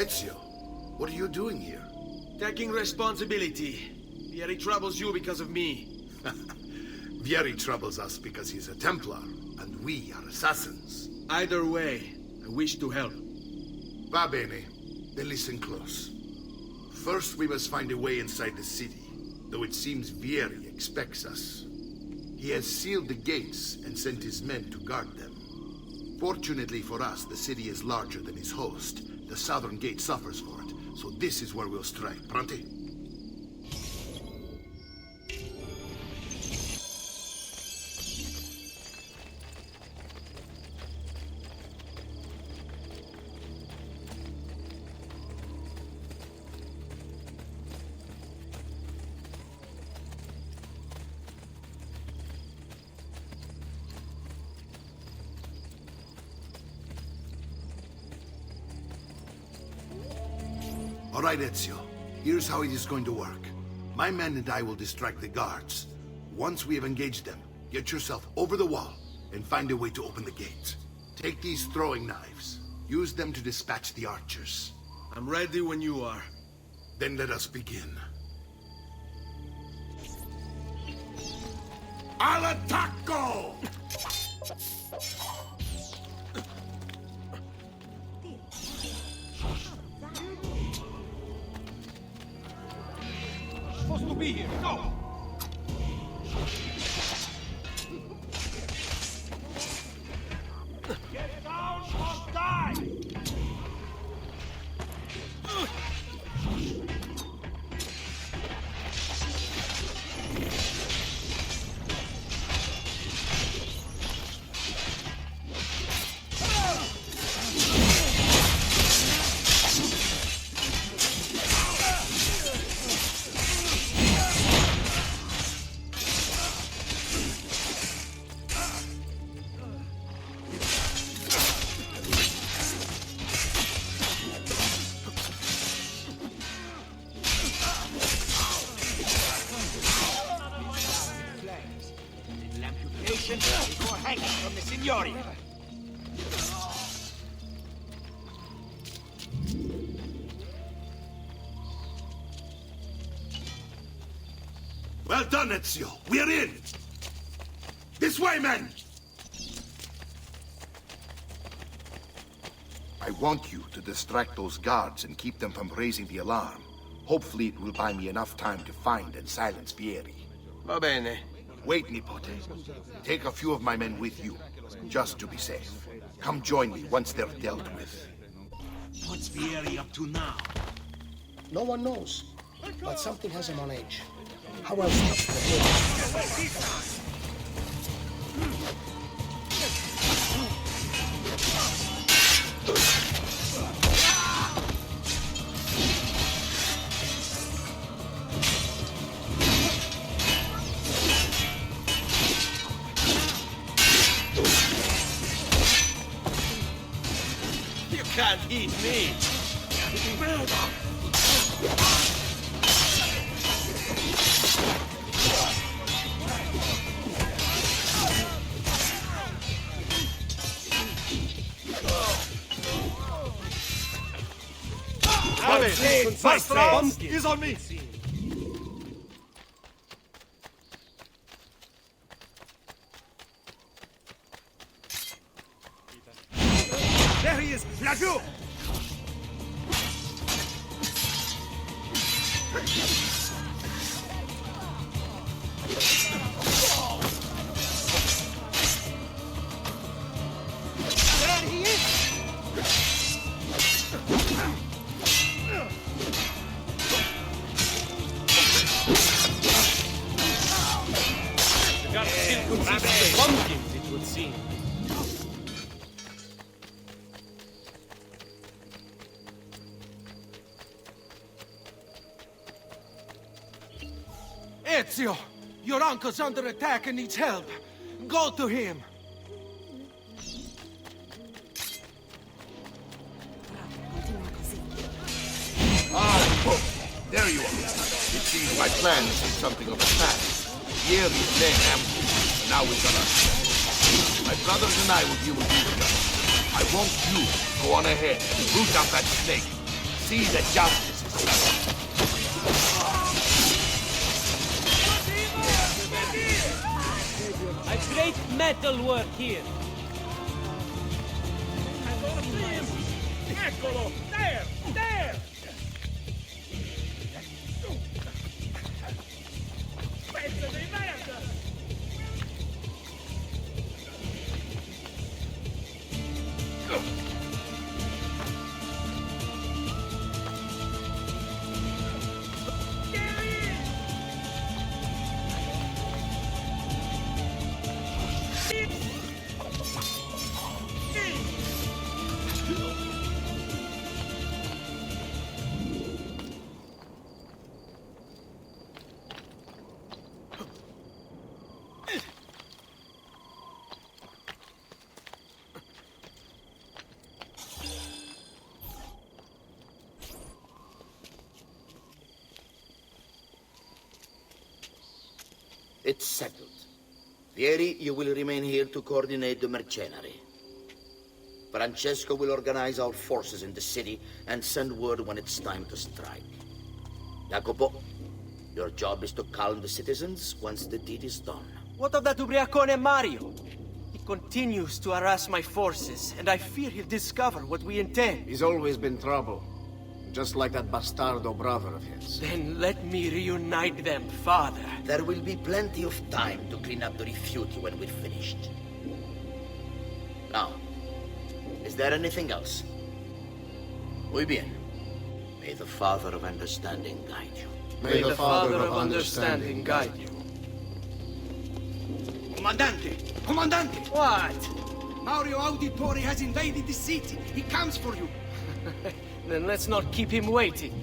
Ezio, what are you doing here? Taking responsibility. Vieri troubles you because of me. Vieri troubles us because he's a Templar, and we are assassins. Either way, I wish to help. Va bene. Then listen close. First, we must find a way inside the city, though it seems Vieri expects us. He has sealed the gates and sent his men to guard them. Fortunately for us, the city is larger than its host. The southern gate suffers for it, so this is where we'll strike. Pronti? All right, Ezio. Here's how it is going to work. My men and I will distract the guards. Once we have engaged them, get yourself over the wall and find a way to open the gate. Take these throwing knives. Use them to dispatch the archers. I'm ready when you are. Then let us begin. Al attacco! Supposed to be here. Go! Get down or die! Before hanging from the Signori. Well done, Ezio. We're in! This way, men! I want you to distract those guards and keep them from raising the alarm. Hopefully it will buy me enough time to find and silence Vieri. Va bene. Wait, Nipote. Take a few of my men with you, just to be safe. Come join me once they're dealt with. What's Vieri up to now? No one knows, but something has him on edge. How else touch the You can't eat me! First round is on me! There he is! Lagou! There he is! The guard still consists of pumpkins, it would seem. Ezio! Your uncle's under attack and needs help. Go to him! Ah, there you are. It seems my plan is something of a task. Here is laying ambush, and now it's on us. My brothers and I will deal with you together. I want you to go on ahead and root out that snake. see that justice is done. A great metal work here. Eccolo! There! There! Pezzo di merda! It's settled. Vieri, you will remain here to coordinate the mercenary. Francesco will organize our forces in the city and send word when it's time to strike. Jacopo, your job is to calm the citizens once the deed is done. What of that ubriacone Mario? He continues to harass my forces, and I fear he'll discover what we intend. He's always been trouble. Just like that bastardo brother of his. Then let me reunite them, father. There will be plenty of time to clean up the refuge when we're finished. Now, is there anything else? Muy bien. May the Father of Understanding guide you. May the Father of Understanding guide you. Comandante! Comandante! What? Mario Auditore has invaded the city. He comes for you. Then let's not keep him waiting.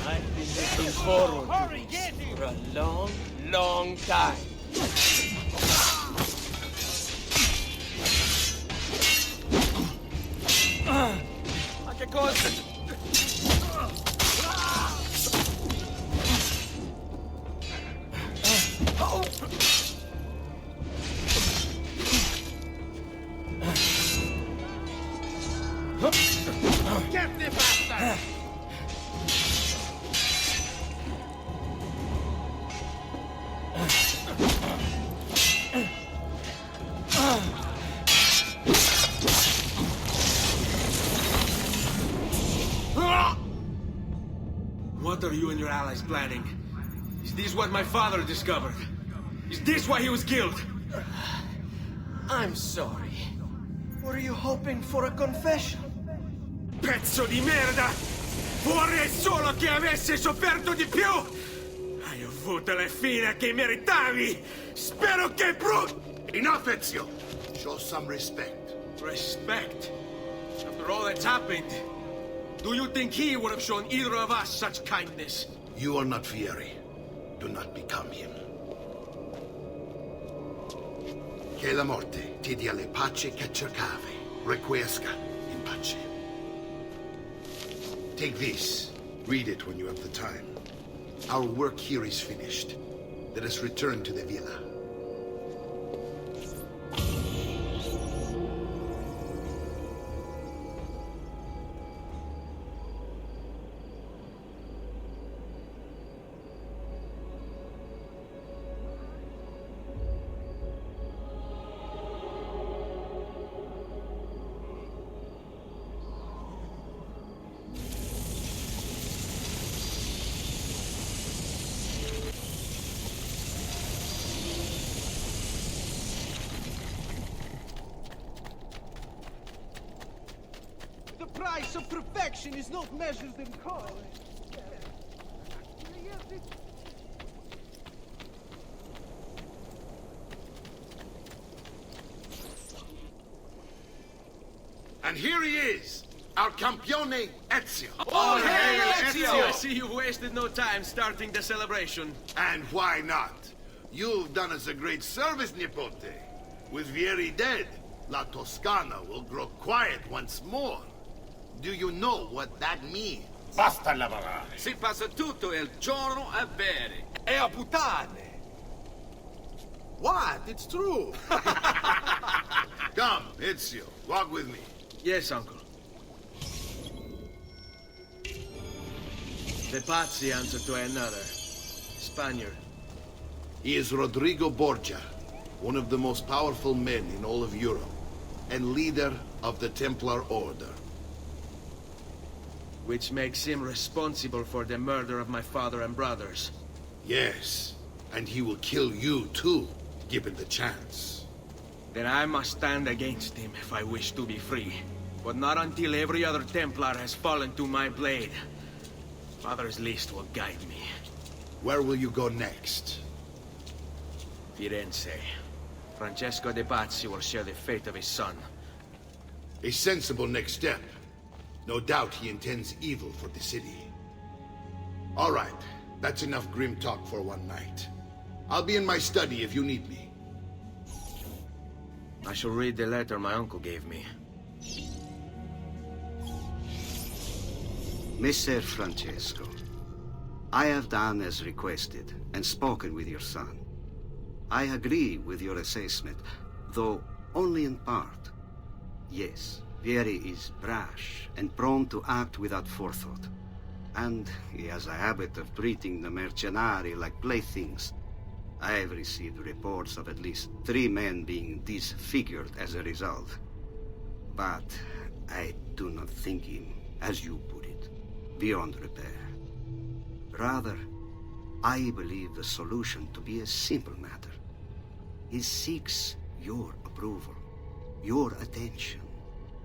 I've been looking forward to this for a long, long time. Ma che cosa? Get the bastard! What are you and your allies planning? Is this what my father discovered? Is this why he was killed? I'm sorry. Were you hoping for a confession? Pezzo di merda! Vorrei solo che avessi sofferto di più! Hai avuto la fine che meritavi! Spero che Enough, Ezio! Show some respect. Respect? After all that's happened, do you think he would have shown either of us such kindness? You are not Fieri. Do not become him. Che la morte ti dia le pace che cercavi. Requiesca in pace. Take this. Read it when you have the time. Our work here is finished. Let us return to the villa. The price of perfection is not measured in cost. And here he is, our campione Ezio. Oh, hey, Ezio! I see you've wasted no time starting the celebration. And why not? You've done us a great service, Nipote. With Vieri dead, La Toscana will grow quiet once more. Do you know what that means? Basta lavorare. Si passa tutto il giorno a bere. E a puttane! What? It's true! Come, Ezio, walk with me. Yes, uncle. The Pazzis answer to another. Spaniard. He is Rodrigo Borgia, one of the most powerful men in all of Europe, and leader of the Templar Order. Which makes him responsible for the murder of my father and brothers. Yes, and he will kill you too, given the chance. Then I must stand against him if I wish to be free. But not until every other Templar has fallen to my blade. Father's list will guide me. Where will you go next? Firenze. Francesco de Pazzi will share the fate of his son. A sensible next step. No doubt he intends evil for the city. All right, that's enough grim talk for one night. I'll be in my study if you need me. I shall read the letter my uncle gave me. Messer Francesco, I have done as requested and spoken with your son. I agree with your assessment, though only in part. Yes, Vieri is brash and prone to act without forethought. And he has a habit of treating the mercenari like playthings. I have received reports of at least 3 men being disfigured as a result. But I do not think him, as you put it, beyond repair. Rather, I believe the solution to be a simple matter. He seeks your approval, your attention.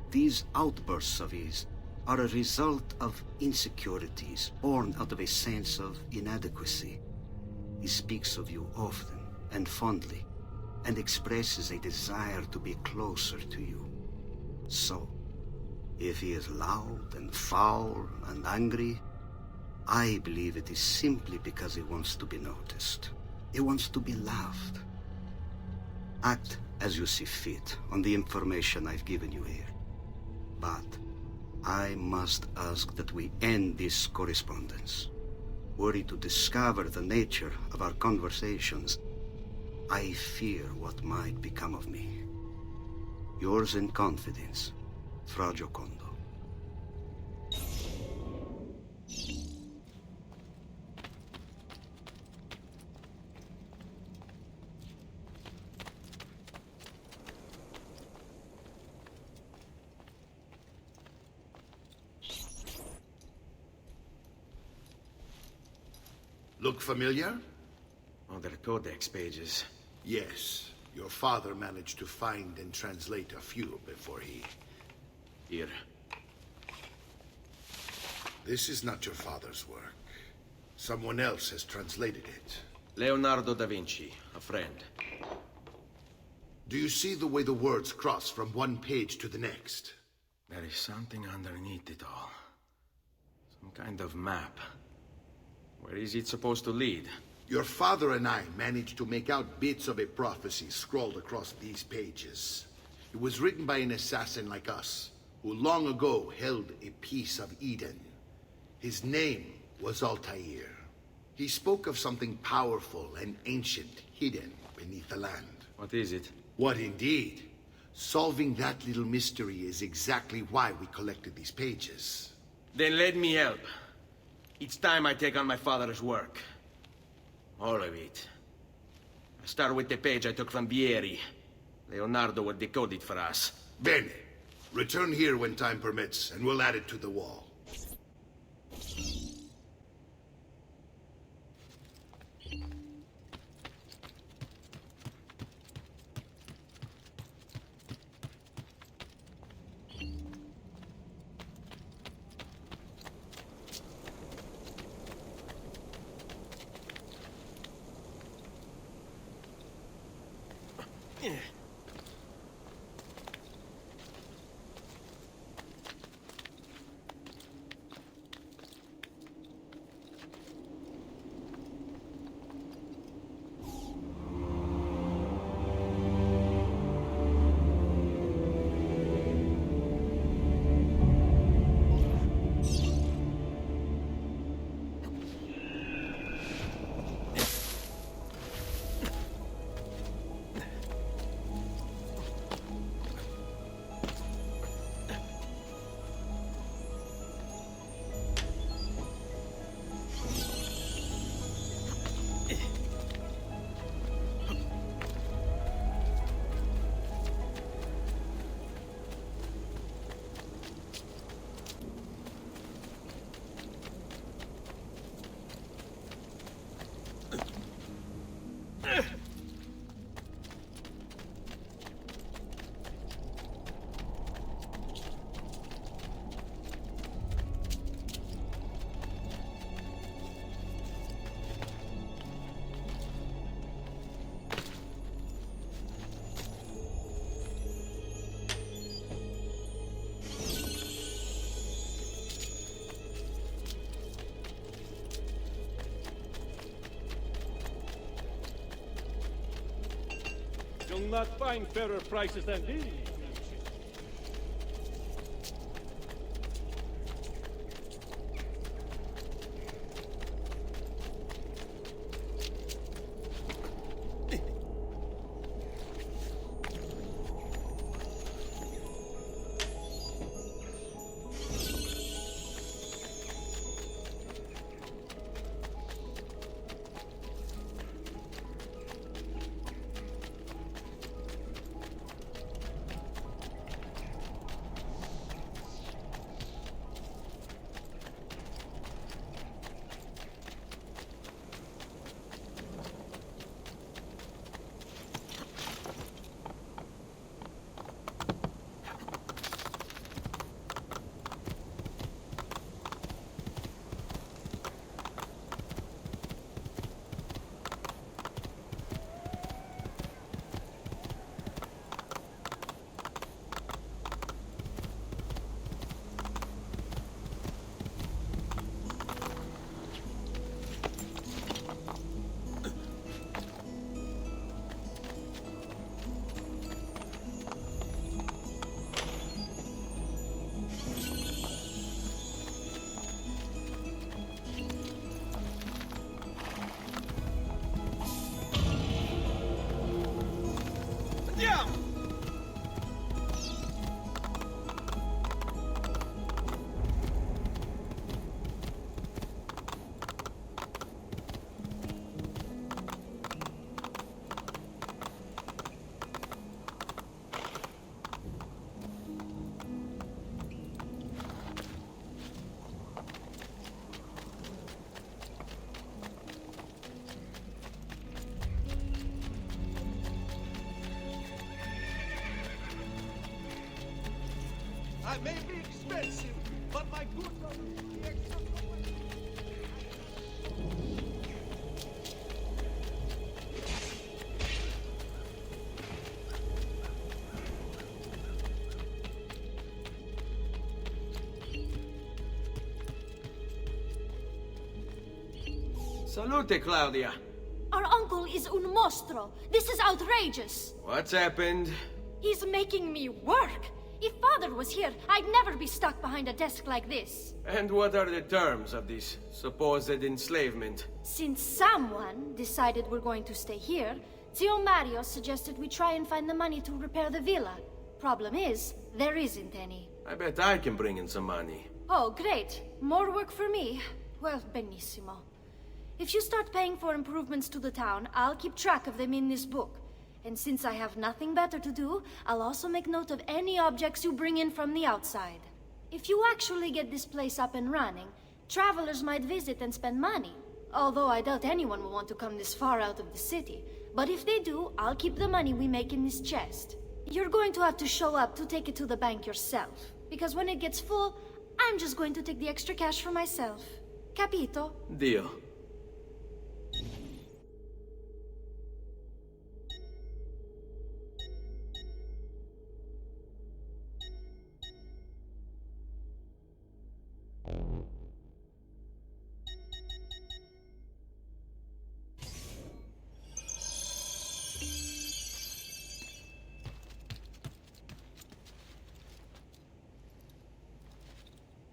These outbursts of his are a result of insecurities born out of a sense of inadequacy. He speaks of you often and fondly, and expresses a desire to be closer to you. So, if he is loud and foul and angry, I believe it is simply because he wants to be noticed. He wants to be loved. Act as you see fit on the information I've given you here. But I must ask that we end this correspondence. Were he to discover the nature of our conversations, I fear what might become of me. Yours in confidence, Fra Giocondo. Look familiar? Other codex pages. Yes. Your father managed to find and translate a few before he... Here. This is not your father's work. Someone else has translated it. Leonardo da Vinci, a friend. Do you see the way the words cross from one page to the next? There is something underneath it all. Some kind of map. Where is it supposed to lead? Your father and I managed to make out bits of a prophecy scrawled across these pages. It was written by an assassin like us, who long ago held a piece of Eden. His name was Altair. He spoke of something powerful and ancient hidden beneath the land. What is it? What indeed? Solving that little mystery is exactly why we collected these pages. Then let me help. It's time I take on my father's work. All of it. I start with the page I took from Vieri. Leonardo will decode it for us. Bene. Return here when time permits, and we'll add it to the wall. will not find fairer prices than these. I may be expensive, but my goods are the extra. Salute, Claudia. Our uncle is un mostro. This is outrageous. What's happened? He's making me work. If father was here, I'd never be stuck behind a desk like this. And what are the terms of this supposed enslavement? Since someone decided we're going to stay here, Zio Mario suggested we try and find the money to repair the villa. Problem is, there isn't any. I bet I can bring in some money. Oh, great. More work for me. Well, benissimo. If you start paying for improvements to the town, I'll keep track of them in this book. And since I have nothing better to do, I'll also make note of any objects you bring in from the outside. If you actually get this place up and running, travelers might visit and spend money. Although I doubt anyone will want to come this far out of the city. But if they do, I'll keep the money we make in this chest. You're going to have to show up to take it to the bank yourself. Because when it gets full, I'm just going to take the extra cash for myself. Capito? Deal.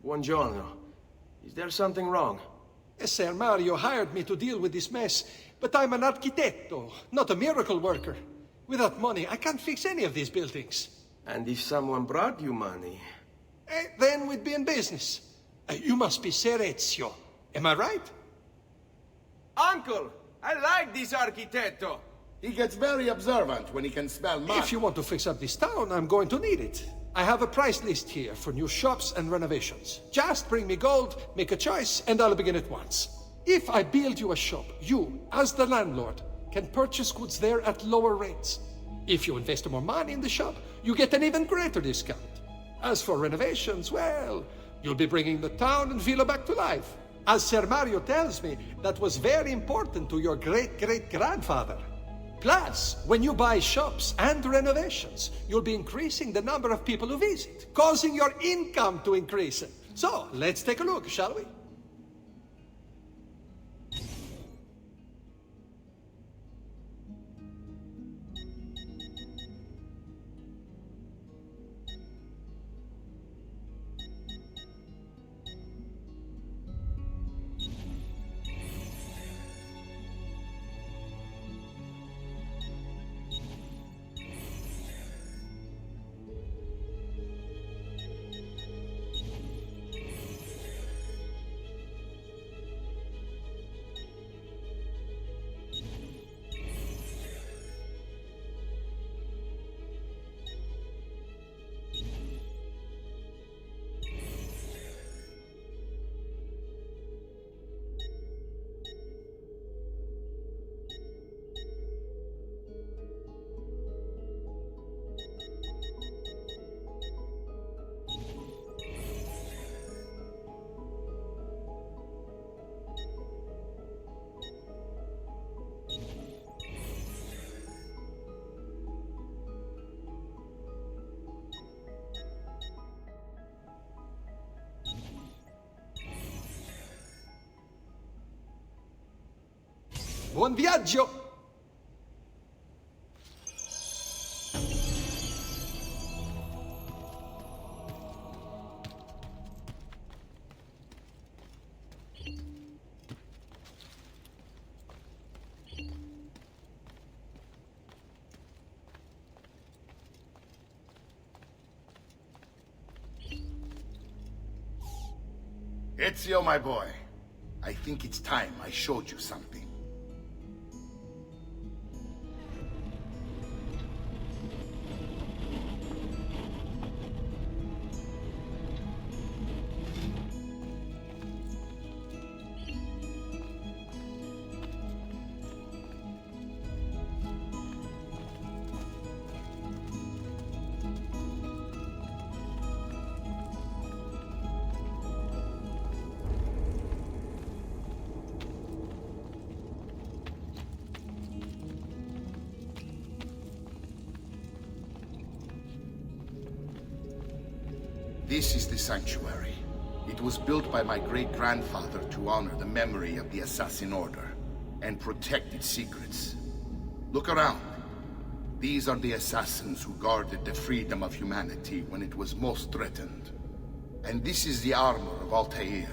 Buongiorno. Is there something wrong? Ser Mario hired me to deal with this mess, but I'm an architetto, not a miracle worker. Without money, I can't fix any of these buildings. And if someone brought you money? Then we'd be in business. You must be Ser Ezio. Am I right? Uncle! I like this architetto! He gets very observant when he can smell mud. If you want to fix up this town, I'm going to need it. I have a price list here for new shops and renovations. Just bring me gold, make a choice, and I'll begin at once. If I build you a shop, you, as the landlord, can purchase goods there at lower rates. If you invest more money in the shop, you get an even greater discount. As for renovations, well, you'll be bringing the town and villa back to life. As Ser Mario tells me, that was very important to your great-great-grandfather. Plus, when you buy shops and renovations, you'll be increasing the number of people who visit, causing your income to increase. So, let's take a look, shall we? Buon viaggio! Ezio, my boy. I think it's time I showed you something. This is the sanctuary. It was built by my great-grandfather to honor the memory of the Assassin Order and protect its secrets. Look around. These are the assassins who guarded the freedom of humanity when it was most threatened. And this is the armor of Altair.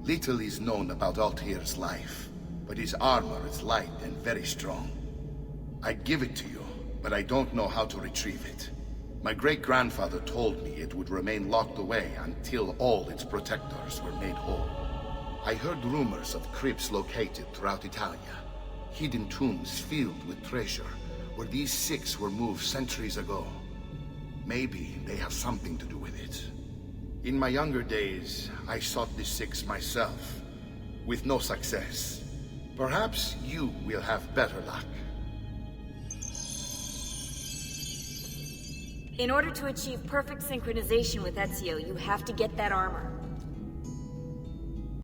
Little is known about Altair's life, but his armor is light and very strong. I'd give it to you, but I don't know how to retrieve it. My great-grandfather told me it would remain locked away until all its protectors were made whole. I heard rumors of crypts located throughout Italia, hidden tombs filled with treasure, where these six were moved centuries ago. Maybe they have something to do with it. In my younger days, I sought the six myself, with no success. Perhaps you will have better luck. In order to achieve perfect synchronization with Ezio, you have to get that armor.